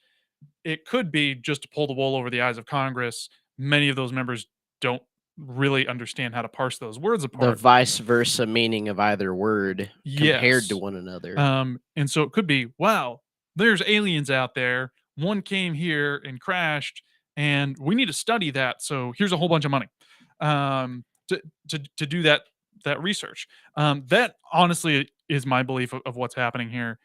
it could be just to pull the wool over the eyes of Congress. Many of those members don't really understand how to parse those words The apart. vice versa meaning of either word compared to Yes. one another. And so it could be, wow, there's aliens out there. One came here and crashed, and we need to study that. So here's a whole bunch of money to do that research. That honestly is my belief of what's happening here.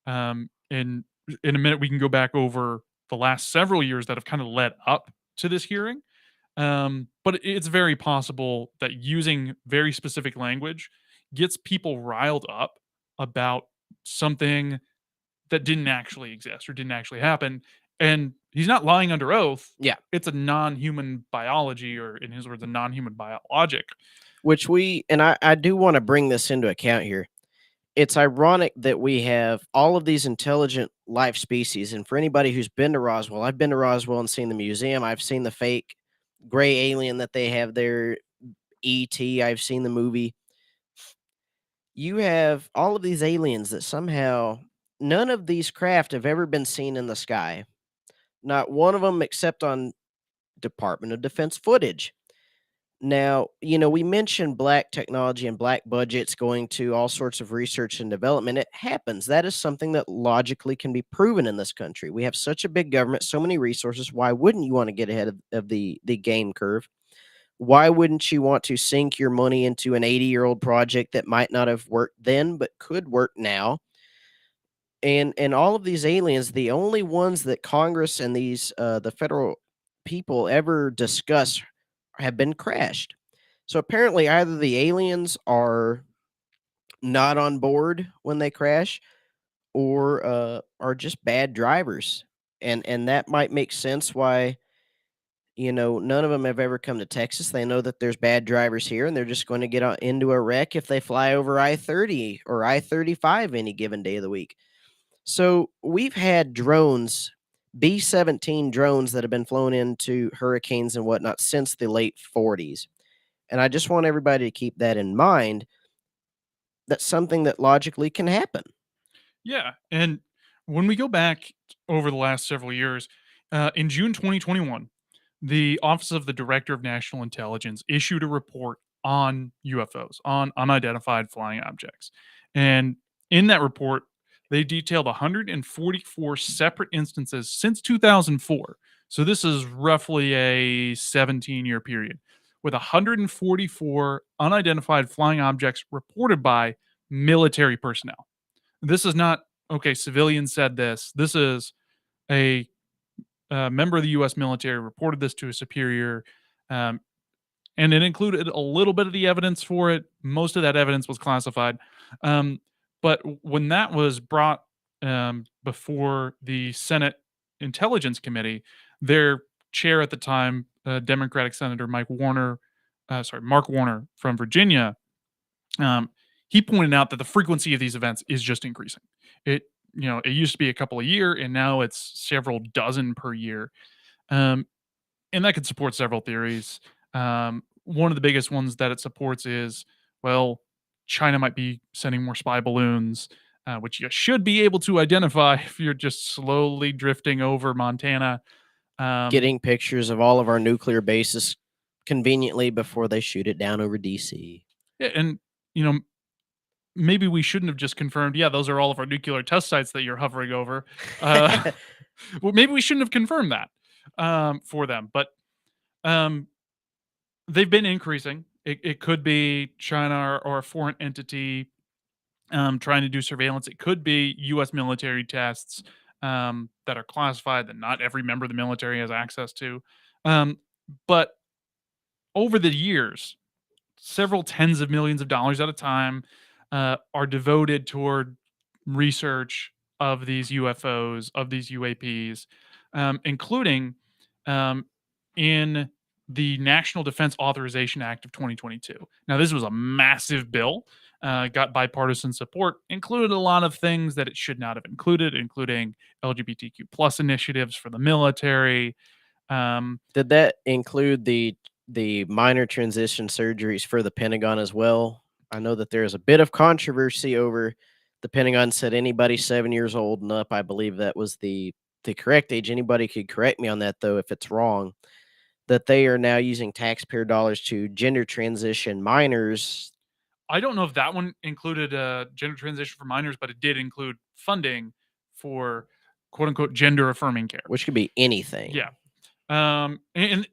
In a minute, we can go back over the last several years that have kind of led up to this hearing. But it's very possible that using very specific language gets people riled up about something that didn't actually exist or didn't actually happen. And he's not lying under oath. Yeah. It's a non-human biology, or in his words, a non-human biologic. Which I do want to bring this into account here. It's ironic that we have all of these intelligent life species. And for anybody who's been to Roswell, I've been to Roswell and seen the museum. I've seen the fake gray alien that they have there, E.T. I've seen the movie. You have all of these aliens that somehow none of these craft have ever been seen in the sky. Not one of them except on Department of Defense footage. Now, we mentioned black technology and black budgets going to all sorts of research and development. It happens. That is something that logically can be proven in this country. We have such a big government, so many resources. Why wouldn't you want to get ahead of the game curve? Why wouldn't you want to sink your money into an 80-year-old project that might not have worked then but could work now? And all of these aliens, the only ones that Congress and these the federal people ever discuss have been crashed. So apparently either the aliens are not on board when they crash or are just bad drivers. And that might make sense why none of them have ever come to Texas. They know that there's bad drivers here and they're just going to get into a wreck if they fly over I-30 or I-35 any given day of the week. So we've had drones, B-17 drones that have been flown into hurricanes and whatnot since the late 40s. And I just want everybody to keep that in mind. That's something that logically can happen. Yeah. And when we go back over the last several years, in June 2021, the Office of the Director of National Intelligence issued a report on UFOs, on unidentified flying objects. And in that report, they detailed 144 separate instances since 2004. So this is roughly a 17-year period with 144 unidentified flying objects reported by military personnel. This is not, okay, civilians said this. This is a member of the U.S. military reported this to a superior, and it included a little bit of the evidence for it. Most of that evidence was classified. But when that was brought before the Senate Intelligence Committee, their chair at the time, Democratic Senator Mark Warner from Virginia, he pointed out that the frequency of these events is just increasing. It used to be a couple a year, and now it's several dozen per year. And that could support several theories. One of the biggest ones that it supports is, well, China might be sending more spy balloons, which you should be able to identify if you're just slowly drifting over Montana. Getting pictures of all of our nuclear bases conveniently before they shoot it down over DC. Yeah, and, maybe we shouldn't have just confirmed, yeah, those are all of our nuclear test sites that you're hovering over. Well, maybe we shouldn't have confirmed that for them. But they've been increasing. It could be China or a foreign entity trying to do surveillance. It could be U.S. military tests that are classified that not every member of the military has access to. But over the years, several tens of millions of dollars at a time are devoted toward research of these UFOs, of these UAPs, including in the National Defense Authorization Act of 2022. Now, this was a massive bill, got bipartisan support, included a lot of things that it should not have included, including LGBTQ plus initiatives for the military. Did that include the minor transition surgeries for the Pentagon as well? I know that there's a bit of controversy over the Pentagon said anybody 7 years old and up. I believe that was the correct age. Anybody could correct me on that though if it's wrong. That they are now using taxpayer dollars to gender transition minors. I don't know if that one included gender transition for minors, but it did include funding for quote unquote gender affirming care, which could be anything. Yeah. And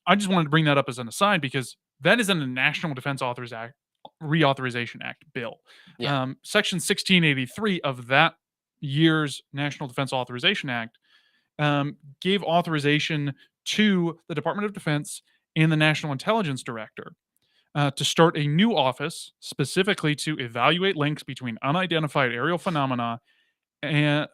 I just wanted to bring that up as an aside because that is in the National Defense Reauthorization Act bill. Yeah. Section 1683 of that year's National Defense Authorization Act gave authorization to the Department of Defense and the National Intelligence Director to start a new office specifically to evaluate links between unidentified aerial phenomena and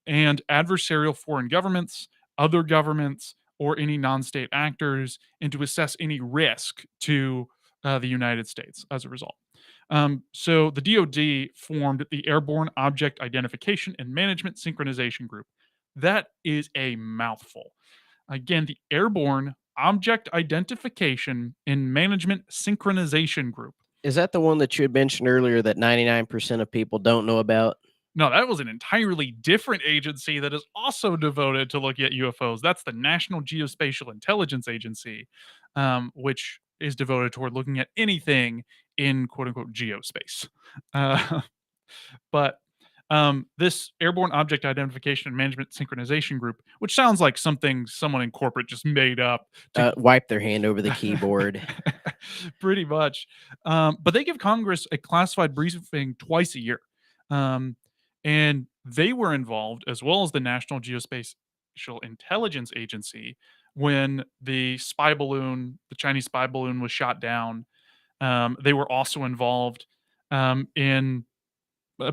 adversarial foreign governments, other governments, or any non-state actors, and to assess any risk to the United States as a result. So the DoD formed the Airborne Object Identification and Management Synchronization Group. That is a mouthful. Again, the Airborne Object Identification and Management Synchronization Group. Is that the one that you had mentioned earlier that 99% of people don't know about? No, that was an entirely different agency that is also devoted to looking at UFOs. That's the National Geospatial Intelligence Agency, which is devoted toward looking at anything in quote-unquote geospace. But this Airborne Object Identification and Management Synchronization Group, which sounds like something someone in corporate just made up. To wipe their hand over the keyboard. Pretty much. But they give Congress a classified briefing twice a year. And they were involved, as well as the National Geospatial Intelligence Agency, when the spy balloon, the Chinese spy balloon, was shot down. They were also involved in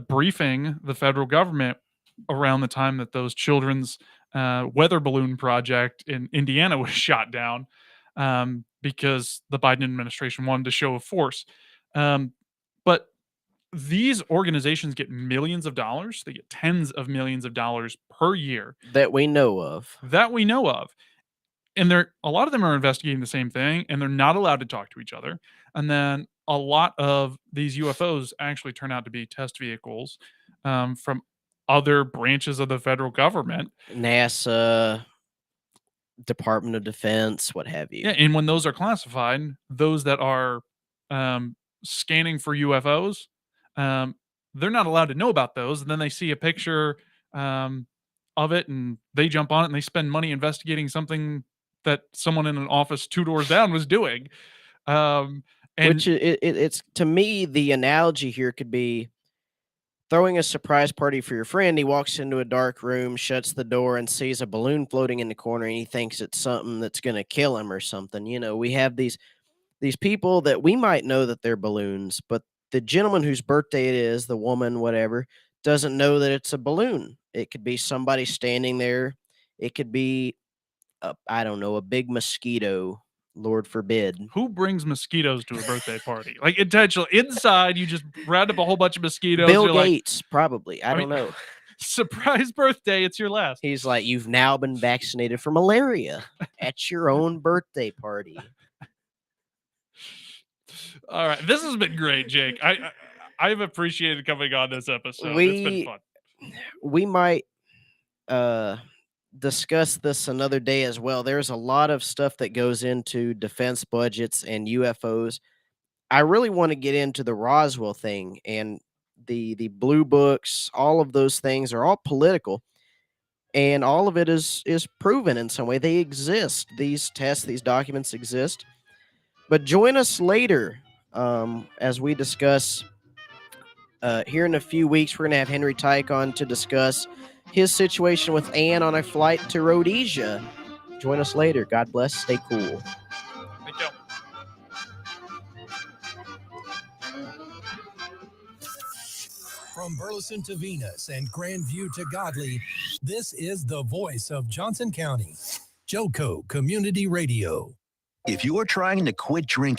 briefing the federal government around the time that those children's weather balloon project in Indiana was shot down because the Biden administration wanted to show a force. But these organizations get millions of dollars. They get tens of millions of dollars per year. That we know of. And a lot of them are investigating the same thing, and they're not allowed to talk to each other. And then a lot of these UFOs actually turn out to be test vehicles from other branches of the federal government. NASA, Department of Defense, what have you. Yeah, and when those are classified, those that are scanning for UFOs, they're not allowed to know about those. And then they see a picture of it, and they jump on it, and they spend money investigating something that someone in an office 2 doors down was doing. Which it's to me, the analogy here could be throwing a surprise party for your friend. He walks into a dark room, shuts the door, and sees a balloon floating in the corner, and he thinks it's something that's going to kill him or something. You know, we have these people that we might know that they're balloons, but the gentleman whose birthday it is, the woman, whatever, doesn't know that it's a balloon. It could be somebody standing there. It could be, I don't know, a big mosquito. Lord forbid. Who brings mosquitoes to a birthday party? Like intentional inside, you just round up a whole bunch of mosquitoes. Bill Gates, probably. I don't know. Surprise birthday, it's your last. He's like, you've now been vaccinated for malaria at your own birthday party. All right, this has been great, Jake. I've appreciated coming on this episode. It's been fun. We might discuss this another day as well. There's a lot of stuff that goes into defense budgets and UFOs. I really want to get into the Roswell thing and the blue books. All of those things are all political, and all of it is proven in some way. They exist. These tests, these documents exist. But join us later as we discuss here in a few weeks. We're going to have Henry Tyke on to discuss his situation with Anne on a flight to Rhodesia. Join us later. God bless. Stay cool. Thank you. From Burleson to Venus and Grandview to Godley, this is the voice of Johnson County. JOCO Community Radio. If you're trying to quit drinking,